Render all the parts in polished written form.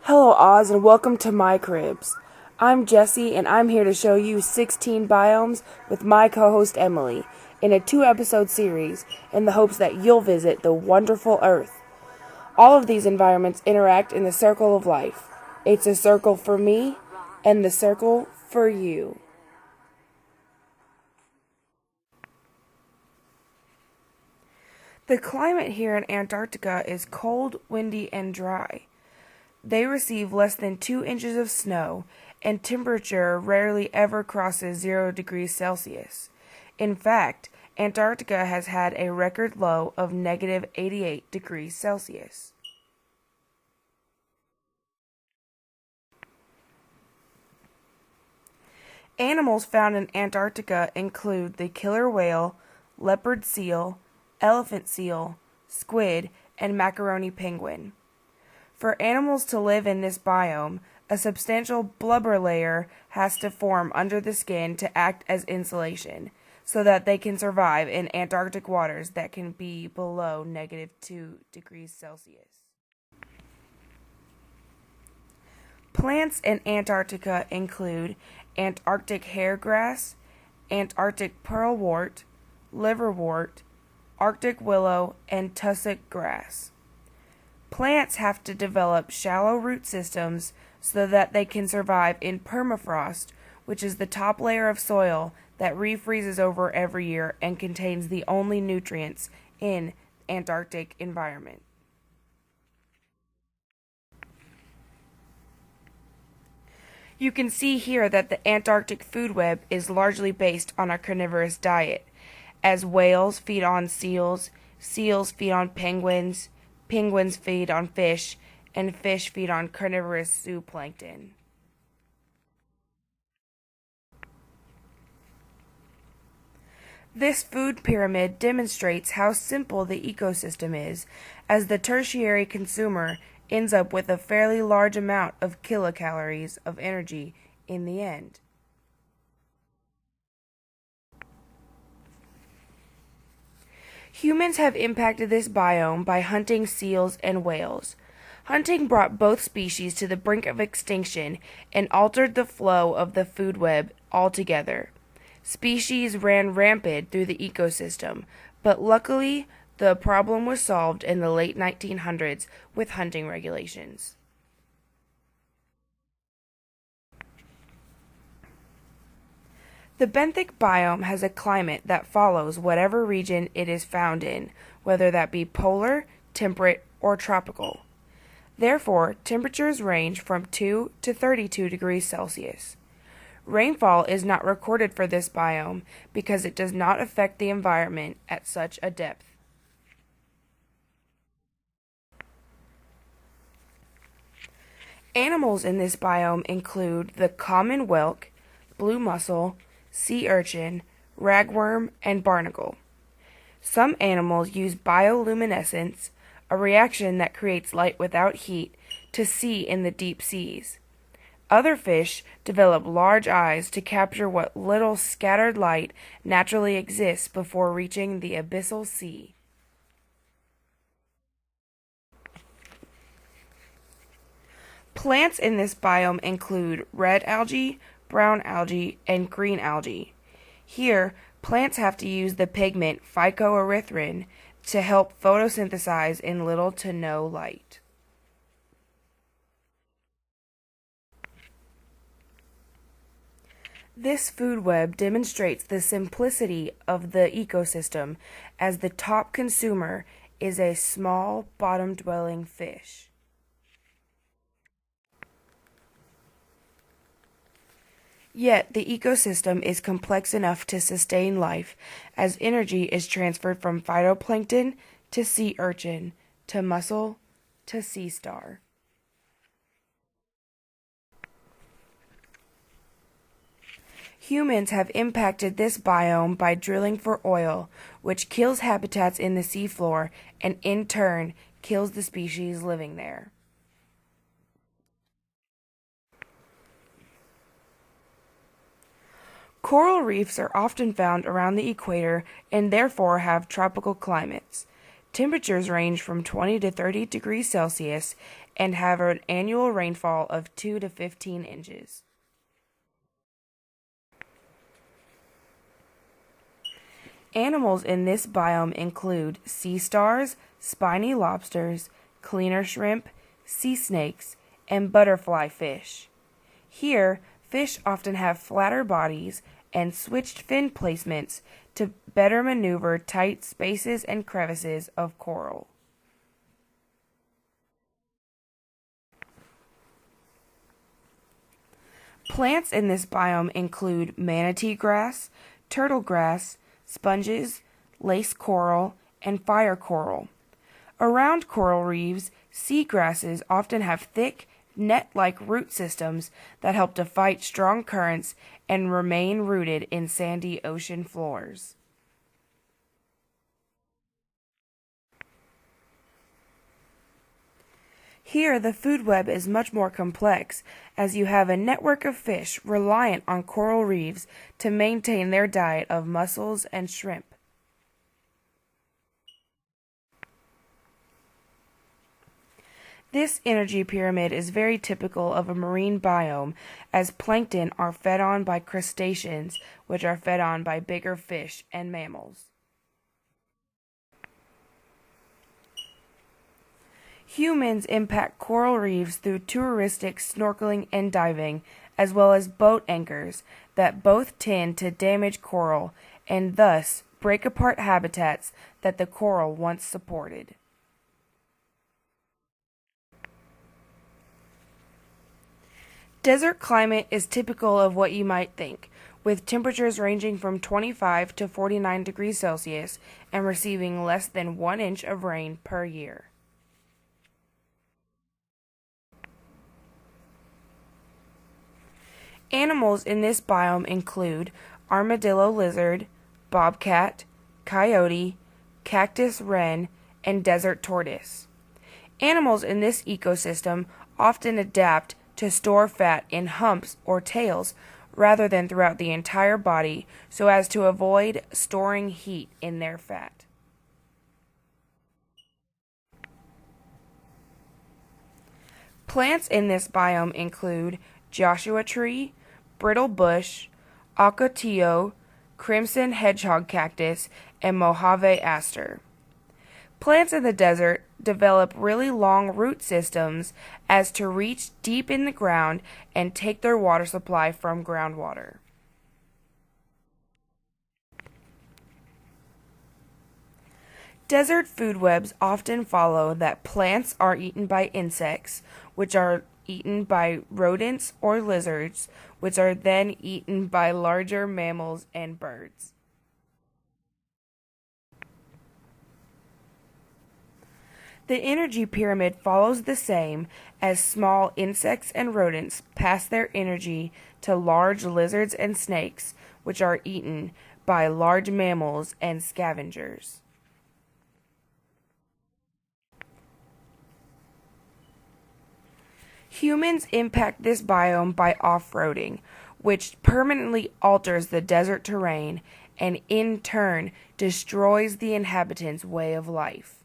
Hello Oz and welcome to my cribs. I'm Jesse and I'm here to show you 16 biomes with my co-host Emily in a 2-episode series in the hopes that you'll visit the wonderful Earth. All of these environments interact in the circle of life. It's a circle for me and the circle for you. The climate here in Antarctica is cold, windy, and dry. They receive less than 2 inches of snow, and temperature rarely ever crosses 0 degrees Celsius. In fact, Antarctica has had a record low of negative 88 degrees Celsius. Animals found in Antarctica include the killer whale, leopard seal, elephant seal, squid, and macaroni penguin. For animals to live in this biome, a substantial blubber layer has to form under the skin to act as insulation, so that they can survive in Antarctic waters that can be below negative 2 degrees Celsius. Plants in Antarctica include Antarctic hairgrass, Antarctic pearlwort, liverwort, Arctic willow, and tussock grass. Plants have to develop shallow root systems so that they can survive in permafrost, which is the top layer of soil that refreezes over every year and contains the only nutrients in Antarctic environment. You can see here that the Antarctic food web is largely based on a carnivorous diet, as whales feed on seals, seals feed on penguins, penguins feed on fish, and fish feed on carnivorous zooplankton. This food pyramid demonstrates how simple the ecosystem is, as the tertiary consumer ends up with a fairly large amount of kilocalories of energy in the end. Humans have impacted this biome by hunting seals and whales. Hunting brought both species to the brink of extinction and altered the flow of the food web altogether. Species ran rampant through the ecosystem, but luckily, the problem was solved in the late 1900s with hunting regulations. The benthic biome has a climate that follows whatever region it is found in, whether that be polar, temperate, or tropical. Therefore, temperatures range from 2 to 32 degrees Celsius. Rainfall is not recorded for this biome because it does not affect the environment at such a depth. Animals in this biome include the common whelk, blue mussel, sea urchin, ragworm, and barnacle. Some animals use bioluminescence, a reaction that creates light without heat, to see in the deep seas. Other fish develop large eyes to capture what little scattered light naturally exists before reaching the abyssal sea. Plants in this biome include red algae, brown algae, and green algae. Here, plants have to use the pigment phycoerythrin to help photosynthesize in little to no light. This food web demonstrates the simplicity of the ecosystem, as the top consumer is a small bottom-dwelling fish. Yet the ecosystem is complex enough to sustain life, as energy is transferred from phytoplankton to sea urchin to mussel to sea star. Humans have impacted this biome by drilling for oil, which kills habitats in the seafloor and in turn kills the species living there. Coral reefs are often found around the equator and therefore have tropical climates. Temperatures range from 20 to 30 degrees Celsius and have an annual rainfall of 2 to 15 inches. Animals in this biome include sea stars, spiny lobsters, cleaner shrimp, sea snakes, and butterfly fish. Here, fish often have flatter bodies and switched fin placements to better maneuver tight spaces and crevices of coral. Plants in this biome include manatee grass, turtle grass, sponges, lace coral, and fire coral. Around coral reefs, sea grasses often have thick, net-like root systems that help to fight strong currents and remain rooted in sandy ocean floors. Here, the food web is much more complex, as you have a network of fish reliant on coral reefs to maintain their diet of mussels and shrimp. This energy pyramid is very typical of a marine biome, as plankton are fed on by crustaceans, which are fed on by bigger fish and mammals. Humans impact coral reefs through touristic snorkeling and diving, as well as boat anchors that both tend to damage coral and thus break apart habitats that the coral once supported. Desert climate is typical of what you might think, with temperatures ranging from 25 to 49 degrees Celsius and receiving less than 1 inch of rain per year. Animals in this biome include armadillo lizard, bobcat, coyote, cactus wren, and desert tortoise. Animals in this ecosystem often adapt to store fat in humps or tails rather than throughout the entire body so as to avoid storing heat in their fat. Plants in this biome include Joshua tree, brittle bush, ocotillo, crimson hedgehog cactus, and Mojave aster. Plants in the desert develop really long root systems as to reach deep in the ground and take their water supply from groundwater. Desert food webs often follow that plants are eaten by insects, which are eaten by rodents or lizards, which are then eaten by larger mammals and birds. The energy pyramid follows the same as small insects and rodents pass their energy to large lizards and snakes, which are eaten by large mammals and scavengers. Humans impact this biome by off-roading, which permanently alters the desert terrain and in turn destroys the inhabitants' way of life.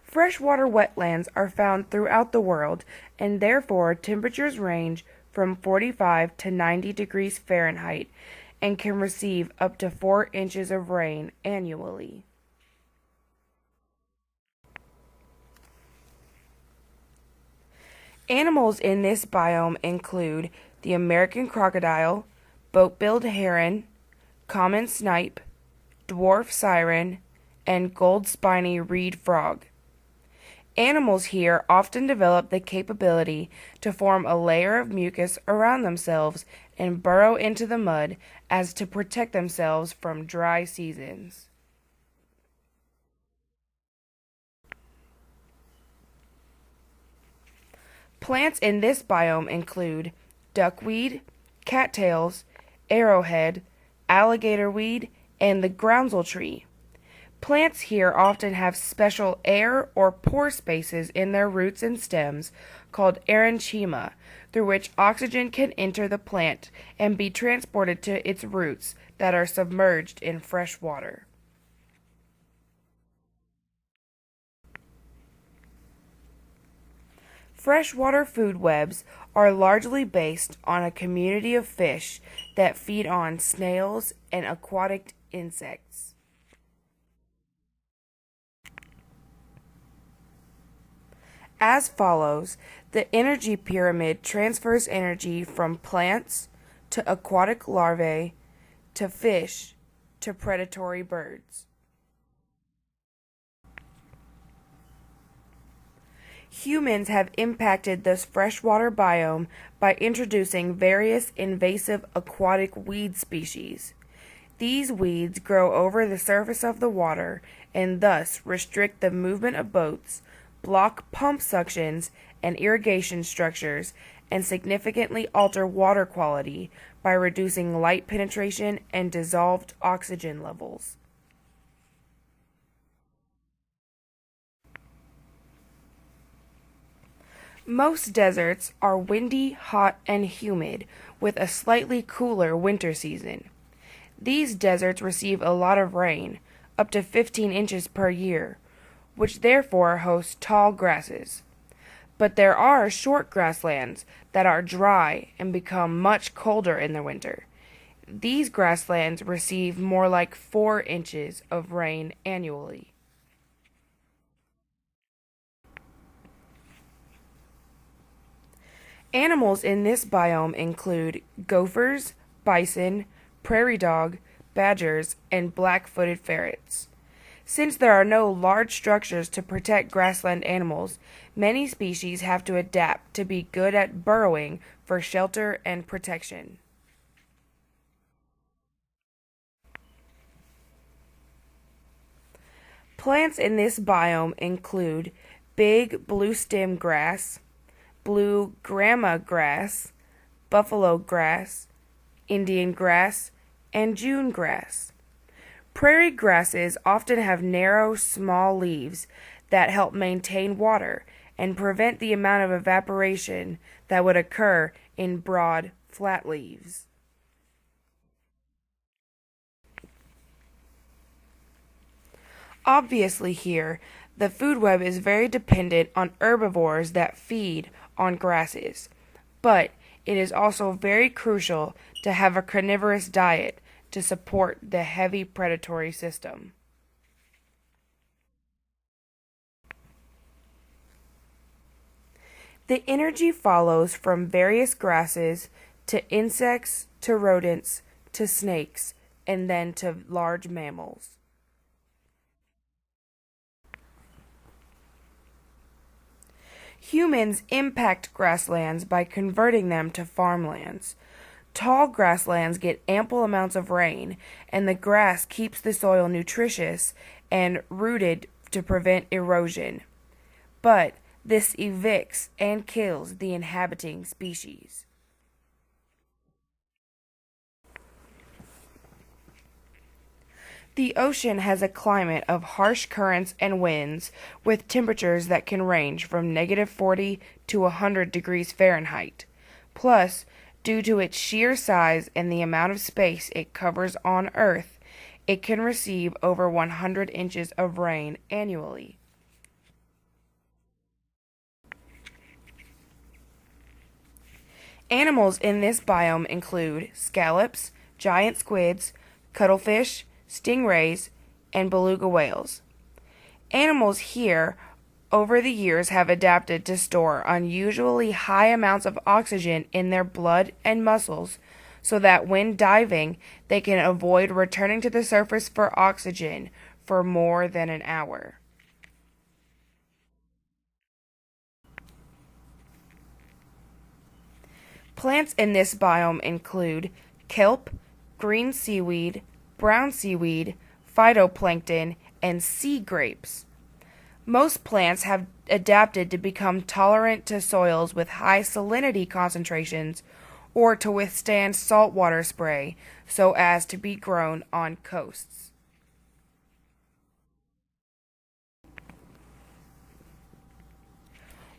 Freshwater wetlands are found throughout the world, and therefore temperatures range from 45 to 90 degrees Fahrenheit and can receive up to 4 inches of rain annually. Animals in this biome include the American crocodile, boat-billed heron, common snipe, dwarf siren, and gold spiny reed frog. Animals here often develop the capability to form a layer of mucus around themselves and burrow into the mud as to protect themselves from dry seasons. Plants in this biome include duckweed, cattails, arrowhead, alligator weed, and the groundsel tree. Plants here often have special air or pore spaces in their roots and stems called parenchyma, through which oxygen can enter the plant and be transported to its roots that are submerged in fresh water. Freshwater food webs are largely based on a community of fish that feed on snails and aquatic insects. As follows, the energy pyramid transfers energy from plants to aquatic larvae to fish to predatory birds. Humans have impacted this freshwater biome by introducing various invasive aquatic weed species. These weeds grow over the surface of the water and thus restrict the movement of boats, block pump suctions and irrigation structures, and significantly alter water quality by reducing light penetration and dissolved oxygen levels. Most deserts are windy, hot, and humid, with a slightly cooler winter season. These deserts receive a lot of rain, up to 15 inches per year, which therefore host tall grasses. But there are short grasslands that are dry and become much colder in the winter. These grasslands receive more like 4 inches of rain annually. Animals in this biome include gophers, bison, prairie dog, badgers, and black-footed ferrets. Since there are no large structures to protect grassland animals, many species have to adapt to be good at burrowing for shelter and protection. Plants in this biome include big blue stem grass, blue grama grass, buffalo grass, Indian grass, and June grass. Prairie grasses often have narrow, small leaves that help maintain water and prevent the amount of evaporation that would occur in broad, flat leaves. Obviously here, the food web is very dependent on herbivores that feed on grasses, but it is also very crucial to have a carnivorous diet to support the heavy predatory system. The energy follows from various grasses to insects to rodents to snakes and then to large mammals. Humans impact grasslands by converting them to farmlands. Tall grasslands get ample amounts of rain, and the grass keeps the soil nutritious and rooted to prevent erosion. But this evicts and kills the inhabiting species. The ocean has a climate of harsh currents and winds with temperatures that can range from -40 to 100 degrees Fahrenheit. Plus, due to its sheer size and the amount of space it covers on Earth, it can receive over 100 inches of rain annually. Animals in this biome include scallops, giant squids, cuttlefish, stingrays, and beluga whales. Animals here over the years have adapted to store unusually high amounts of oxygen in their blood and muscles so that when diving they can avoid returning to the surface for oxygen for more than an hour. Plants in this biome include kelp, green seaweed, brown seaweed, phytoplankton, and sea grapes. Most plants have adapted to become tolerant to soils with high salinity concentrations or to withstand saltwater spray so as to be grown on coasts.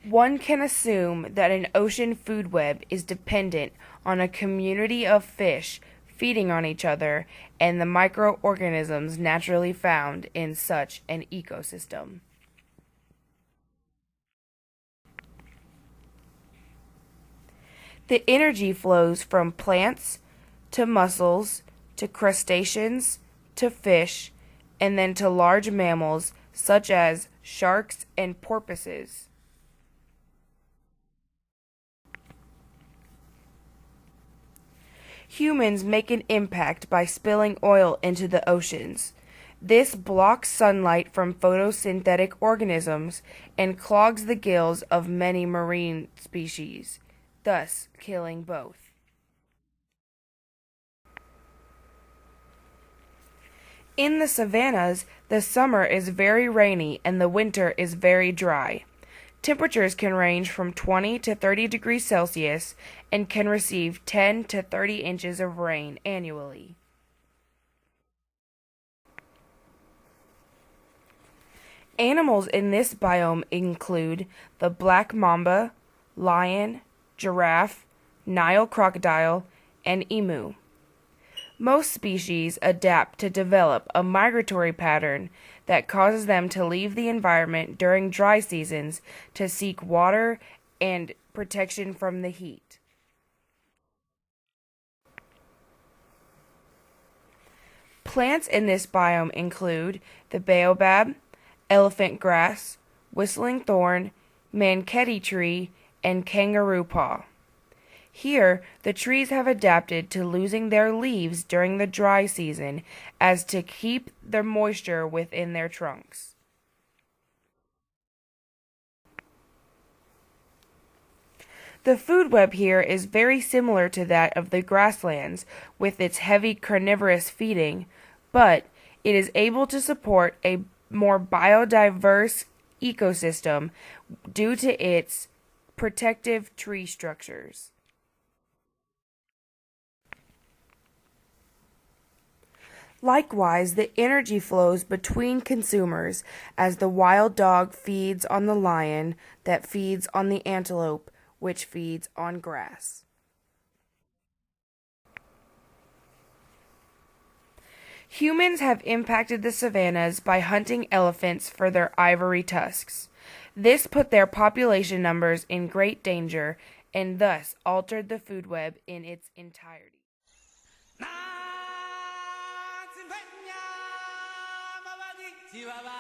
One can assume that an ocean food web is dependent on a community of fish feeding on each other and the microorganisms naturally found in such an ecosystem. The energy flows from plants to mussels to crustaceans to fish and then to large mammals such as sharks and porpoises. Humans make an impact by spilling oil into the oceans. This blocks sunlight from photosynthetic organisms and clogs the gills of many marine species, thus killing both. In the savannas, the summer is very rainy and the winter is very dry. Temperatures can range from 20 to 30 degrees Celsius and can receive 10 to 30 inches of rain annually. Animals in this biome include the black mamba, lion, giraffe, Nile crocodile, and emu. Most species adapt to develop a migratory pattern that causes them to leave the environment during dry seasons to seek water and protection from the heat. Plants in this biome include the baobab, elephant grass, whistling thorn, manketti tree, and kangaroo paw. Here, the trees have adapted to losing their leaves during the dry season as to keep the moisture within their trunks. The food web here is very similar to that of the grasslands with its heavy carnivorous feeding, but it is able to support a more biodiverse ecosystem due to its protective tree structures. Likewise, the energy flows between consumers as the wild dog feeds on the lion that feeds on the antelope, which feeds on grass. Humans have impacted the savannas by hunting elephants for their ivory tusks. This put their population numbers in great danger and thus altered the food web in its entirety. Chihuahua.